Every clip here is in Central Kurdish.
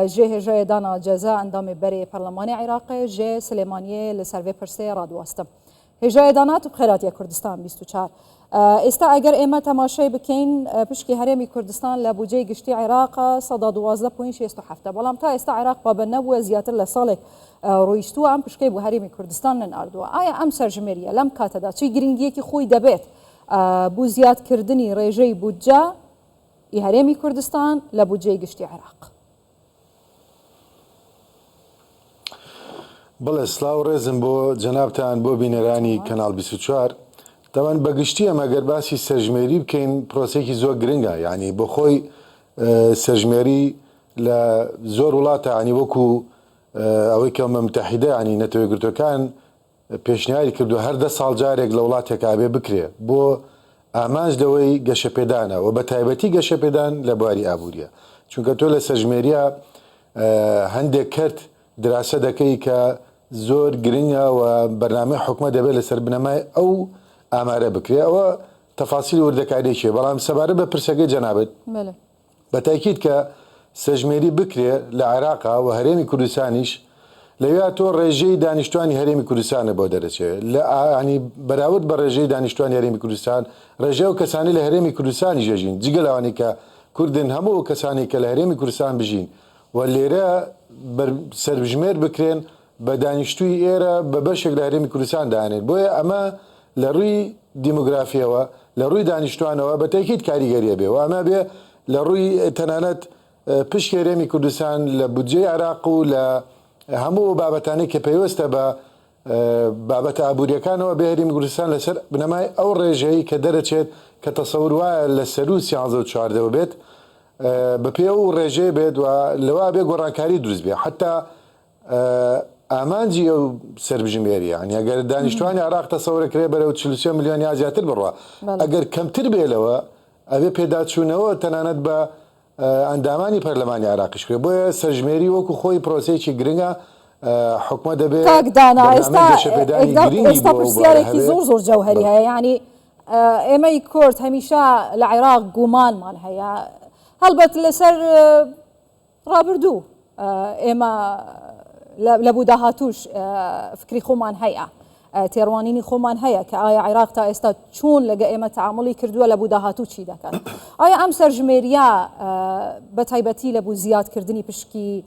جه هجای دانا جزا اندام بری پارلمان عراق جه سلیمانیه لسروی پرسه رادواستم هجای دانا تو بخیراتی کردستان 24 استا اگر ایمه تماشای بکین پشکی هرمی کردستان لبوجه گشتی عراق صدا 12.67 بلام تا استا عراق بابا نبوه زیاتر لسالک رویشتو ام پشکی بو هرمی کردستان ناردو آیا ام سرجمریه لم کاته دا چی گرینگیه که خوی دبیت بو زیاد کردنی ریجی بودجا ای هرمی کردستان لبوجه گشتی عراق بله سلااو ڕێزم بۆ جەنابتان بۆ بینەرانی کەناڵ 24 دەوان بەگشتی ئەمە گەر باسی سەرژمێری بکەین پرۆسێکی زۆر گرنگە یعنی بۆ خۆی سەرژمێری لە زۆر وڵاتە ینی وەکو ئەوەی کە ئەمە متحیدە ینی نەتەوەی گرتوەکان پێشنیاری کردو هەر 10 ساڵ جارێک لە وڵاتێکا بێ بکرێ بۆ ئامانج لەوەی گەشەپێدانە و بە تایبەتی گەشەپێدان لە بواری ئابووریە چونکە تۆ لە سەرژمێریە هەندێک کرد دراسە دەکەی کە زۆر گرنگە و بەرنامەی حکومە دەبێت لەسەر بنەمای ئەو ئامارە بکرێ ئەوە تەفاسیل وردەکاریشێ بەڵام سەبارەت بە پرسەکەی جەنابەت بە تاکید کە سەرژمێری بکرێ لە عێراقا و هەرێمی کوردستانیش لەوێ تۆ ڕێژەی دانیشتوانی هەرێمی کوردستانە بۆ دەرەچێت ینی بەراورد بە ڕێژەی دانیشتوانی هەرێمی کوردستان ڕێژە و کەسانی لە هەرێمی کوردستانی ژەژین جگە لەوانی کە کوردن هەموو کەسانی کە لە هەرێمی کوردستان بژین و لێرە سەرژمێر بکرێن بە دانیشتووی ئێرە بە بەشێک لە هەرێمی کوردستان دانێت بۆیە ئەمە لە ڕووی دیموگرافیەوە لە ڕووی دانیشتوانەوە بە تاکید کاریگەریە بێ و ئەمە بێ لە ڕووی تەنانەت پشکی هەرێمی کوردستان لە بودجەی عێراق و لە هەموو بابەتانەی کە پێویستە بە بابەتە ئابووریەکانەوە بە هەرێمی کوردستان لەسەر بنەمای ئەو ڕێژەیە کە دەرەچێت کە تەسەور وایە لە سەر و 13 بێت بەپێ و ڕێژەیە بێت و لەوا بێ گۆڕانکاری دروست بێ حتا ئامانجی ئەو سەربژمێری ینی ئەگەر دانیشتوانی عراق تەسەورەکرێ بەرەو 43 میلیۆن یا زیاتر بڕوە ئەگەر کەمتر بێلەوە ئەبێ پێداچوونەوە تەنانەت بە ئەندامانی پەرلەمانی عراقیش کرێ بۆیە سەرژمێری وەکو خۆی پرۆسەیەکی گرنگە حکومە دەبێت تاکدانا ئێستا پرسیارێکی زۆر جەوهەری هەیە ینی ئێمەی کورد هەمیشە لە عێراق گومانمان هەیە هەڵبەت لەسەر ڕابردوو ئێمە لە بوو داهاتوش فکری خۆمان هەیە تێڕوانینی خۆمان هەیە کە ئایا عێراق تا ئێستا چۆن لەگە ئێمە تعاملی کردووە لە بوو داهاتوو چی دەکەن ئایا ئەم سەرژمێریە بە تایبەتی لە بوو زیادکردنی پشکی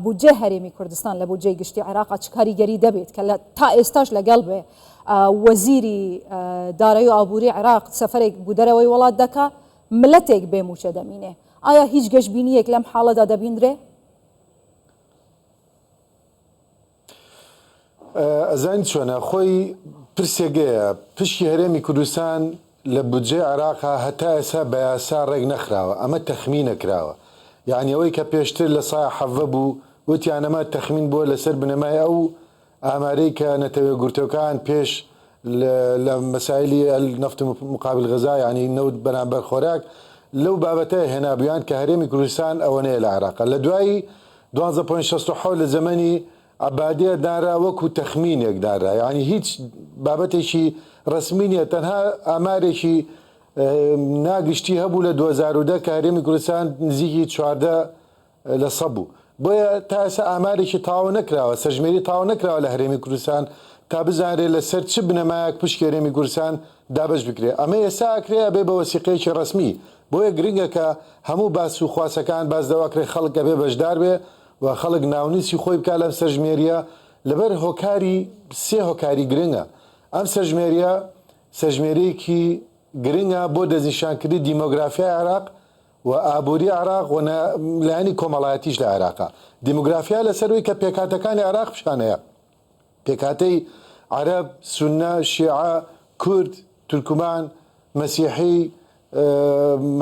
بودجێ هەرێمی کوردستان لە بودجەی گشتی عێراق چ کاریگەری دەبێت کە تا ئێستاش لەگەڵ بێ وەزیری دارایی و ئابووری عێراق سەفەرێک بوو دەرەوەی وڵات دەکا ملەتێک بێ موچە دەمینێ ئایا هیچ گەشتبینیەک لەم حاڵەدا دەبیندرێ؟ ئەزانی چۆنە خۆی پرسێگەیە پشکی هەرێمی کوردستان لە بودجێ عێراقا هەتا ئێستا بە یاسا ڕێک نەخراوە ئەمە تەخمینە کراوە یعنی ئەوەی کە پێشتر لە سای حەڤە بوو وتیانەمە تەخمین بووە لەسەر بنەمای ئەو ئامارەی کە نەتەوێ گورتەکان پێش لە مەسایلی نەفت مقابل غەزا ینی نەوت بەرامبەر خۆراک لەو بابەتە هێنابیان کە هەرێمی کوردستان ئەوەنەیە لە عێراقا لە دوایی 12.67 لە زەمەنی عبادیە دارا وەکو تەخمینێک دارا ینی هیچ بابەتێکی ڕسمی نیە تەنها ئامارێکی ناگشتی هەبوو لە 2010 کە هەرێمی کوردستان نزیکی 14 لە سە بوو بۆیە تا ئێستا ئامارێکی تاوا نەکراوە سەرژمێری تاوا نەکراوە لە هەرێمی کوردستان تا بزانرێت لەسەر چ بنەمایەک پشکی هەرێمی کوردستان دابش بکرێ ئەمە ئێستا ئەکرێ ئەبێ بە وەسیقەیەکی ڕسمی بۆیە گرنگە کە هەموو باس و خواسەکان باز دەواکرێ خەڵک ئەبێ بەشدار بێ و خەڵک ناونیسی خۆی بکات لەم سەرژمێریە لەبەر هۆکاری سێ هۆکاری گرنگە ئەم سەرژمێریە سەرژمێرەیەکی گرنگە بۆ دەستنیشانکردنی دیمۆگرافیای عێراق و ئابووری عێراق و لایەنی کۆمەڵایەتیش لە عێراقا دیمۆگرافیا لەسەروی کە پێکاتەکانی عێراق پیشانەیە پێکاتەی عەرەب سونە شیعە کورد تورکمان مەسیحی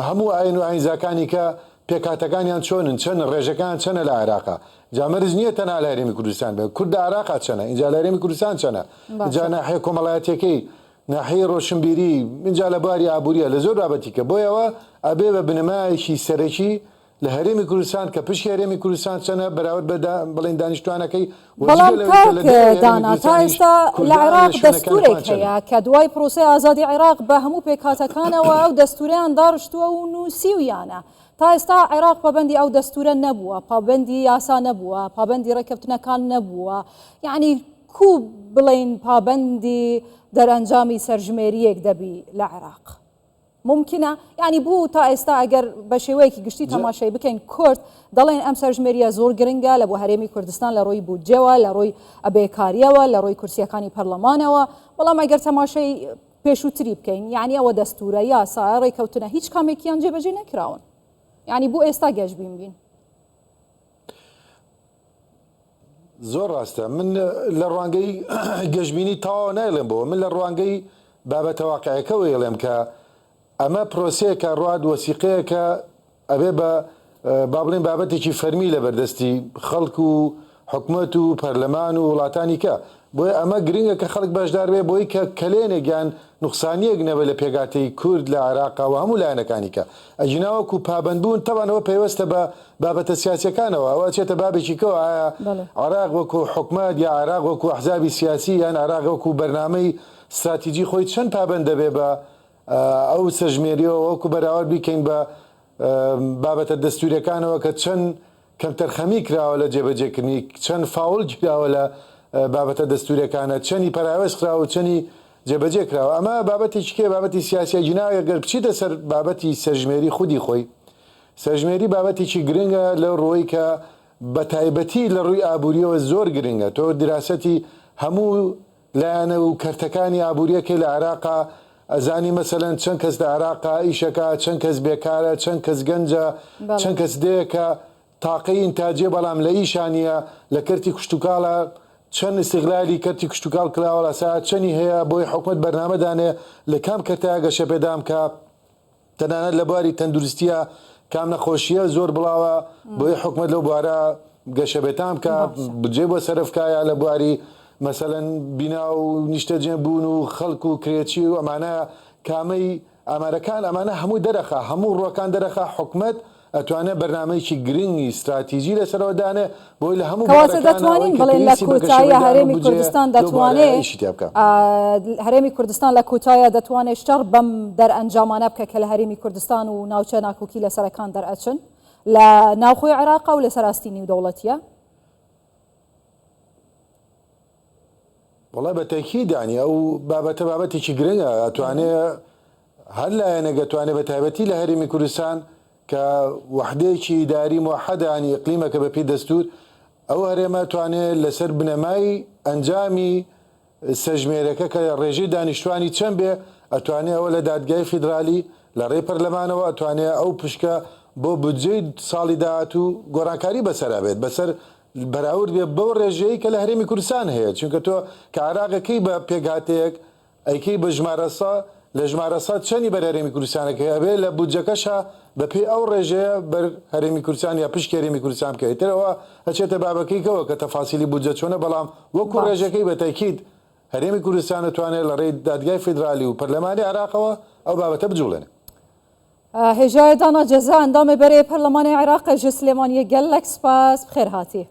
هەموو ئاین و ئاینزاکانی کە پێکاتەکانیان چۆنن چەند ڕێژەکان چەنە لە عێراقا جامەرز نییە تەنها لە هەرێمی کوردستان بێ کورد عێراقا چەنە اینجا لە هەرێمی کوردستان چەنە اینجا ناحیە کۆمەڵایەتیەکەی ناحیە ڕۆشنبیری اینجا لە بواری ئابووریە لە زۆر بابەتی کە بۆیەوە ئەبێ بە بنەمایەکی سەرەکی لە هەرێمی کوردستان کە پشکی هەرێمی کوردستان چەنە بەراورد بەڵێن دانیشتوانەکەی بەڵام دانا تا ئێستا لە عێراق دەستورێک هەیە کە دوای پرۆسەی ئازادی عێراق بە هەموو پێکاتەکانەوە ئەو دەستوریان داڕشتووە و نووسیویانە تا ئێستا عێراق پابەندی ئەو دەستورە نەبووە، پابەندی یاسا نەبووە، پابەندی ڕێککەوتنەکان نەبووە، یعنی کو بڵێن پابەندی دەرئەنجامی سەرژمێریەک دەبی لە عێراق ممکنە؟ یعنی بوو تا ئێستا ئەگەر بە شێوەیەکی گشتی تەماشای بکەین کورد دەڵێن ئەم سەرژمێریە زۆر گرنگە لە بۆ هەرێمی کوردستان لە ڕۆی بودجێوە، لە ڕۆی ئەبێکاریەوە، لە ڕۆی کورسیەکانی پەرلەمانەوە، بەڵام ئەگەر تەماشای پێشووتری بکەین یعنی ئەوە دەستورە یاسا ڕێککەوتنە هیچ کامێکیان جێبەجێ نەکراون، یعنی بۆ ئێستا گەشتبین بین. زۆر ڕاستە، من لە ڕوانگەی گەشتبینی تاوا نایڵێم بۆ، من لە ڕوانگەی بابەتە واقعەکەەوە ێڵێم کە ئەمە پرۆسەیەکە ڕواد وەسیقەیەکە ئەبێ بە با بڵێن بابەتێکی فەرمی لە بەردەستی خەڵک و حکومەت و پەرلەمان و وڵاتانی کە بۆی ئەمە گرنگە کە خەڵک باشدار بێ بۆی کە کەلێنێک یان نوقسانیەک نەبێت لە پێگاتەی کورد لە عێراقا و هەموو لایەنەکانی کە ئەجیناوەکو پابندبوون تەوانەوە پێوەستە بە بابەتە سیاسەکانەوە ئەوە چێتە بابێکی کەەوە ئایا عێراق وەکو حکومەت یا عێراق وەکو ئەحزابی سیاسی یان عێراق وەکو بەرنامەی استراتیجی خۆی چەند پابند دەبێ بە ئەو سەژمێریەوە وەکو بەراورد بیکەین بە بابەتە دەستوریەکانەوە کە چەند کەم تەرخەمی کراوە لە جێبەجێکردنی، چەند فاول گیراوە لە بابەتە دەستوریەکانە، چەندی پەراوێز کراوە و چەندی جێبەجێ کراوە. ئەمە بابەتێکی کێ بابەتی سیاسی جناوی گەر بچیتە سەر بابەتی سەرژمێری خودی خۆی. سەرژمێری بابەتێکی گرنگە لە ڕۆی کە بە تایبەتی لە ڕووی ئابوووریەوە زۆر گرنگە. تۆ دراسەتی هەموو لایەنە و کەرتەکانی ئابوووریەکەی لە عێراقا ئەزانی مەسەلەن چەند کەس لە عێراقا ئیشەکە، چەند کەس بێکارە، چەند کەس گەنجە، چەند کەس دەیەکە تاقەی ئینتاجێ بەڵام لە ئیشانیە لە کەرتی کوشتتوکاڵە چەند استیغلالی کەرتی کوشتتوکاڵ کراوە لە ساعت چەندی هەیە بۆی حکومەت بەرنامەدانێ لە کام کەرتە گەشە پێدام کە تەنانەت لە بواری تەندروستیە کام نەخۆشیە زۆر بڵاوە بۆی حکومەت لەو بوارە گەشە بێتام کە بجێ بۆ سەرفکایە لە بواری مەسەلەن بینا و نیشتەجێ بوون و خەڵک و کرێچی و ئەمانە کامەی ئامارەکان ئەمانە هەموو دەرەخە، هەموو ڕۆکان دەرەخە حکومەت ئەتوانێت بەرنامەیەکی گرنگی استراتیژی لەسەرەوەدانێ بۆی لە هەموو دەتوانین بڵێن لە کۆتاییە هەرێمی کوردستان دەتوانێت هەرێمی کوردستان لە کۆتاییە دەتوانێت شەڕ بەم دەرئەنجامانە بکە کە لە هەرێمی کوردستان و ناوچە ناکۆکی لەسەرەکان دەرئەچن لە ناوخۆی عێراقا و لەسەر ئاستی نێودەوڵەتیە. وڵای بەتەکیدانی ئەو بابەتە بابەتێکی گرنگە ئەتوانێت هەر لایەنێک ئەتوانێت بە تایبەتی لە هەرێمی کوردستان کە وحدەیەکی ئیداری موحەدانی ئیقلیمەکە بەپێی دەستور ئەو هەرێمە توانێت لەسەر بنەمای ئەنجامی سەژمێرەکە کە ڕێژەی دانیشتوانی چەند بێ ئەتوانێت ئەوە لە دادگای فیدرالی لە ڕێی پەرلەمانەوە ئەتوانێت ئەو پشکە بۆ بودجەی ساڵی داهاتوو گۆڕانکاری بەسەرا بێت بەسەر بەراورد بێ بەو ڕێژەیە کە لە هەرێمی کوردستان هەیە، چونکە تۆ کە عێراقەکەی بە پێگاتەیەک ئەیکەی بە ژمارەسا لە ژمارەسا چەندی بەر هەرێمی کوردستانەکە ئەبێ لە بودجەکەشە بەپێی ئەو ڕێژەیە بەر هەرێمی کوردستان یا پشکی هەرێمی کوردستان بکەیت. ترەوە هەچێتە بابەکەیکەوە کە تەفاسیلی بودجە چۆنە، بەڵام وەکو ڕێژەکەی بە تاکید هەرێمی کوردستان دەتوانێت لە ڕێی دادگای فیدرالی و پەرلەمانی عێراقەوە ئەو بابەتە بجوڵێنێ. هێژای دانا جەزا ئەندامێ بەرێ پەرلەمانی عێراق ژە سلێمانیە گەلەک سپاس بخێر هاتی.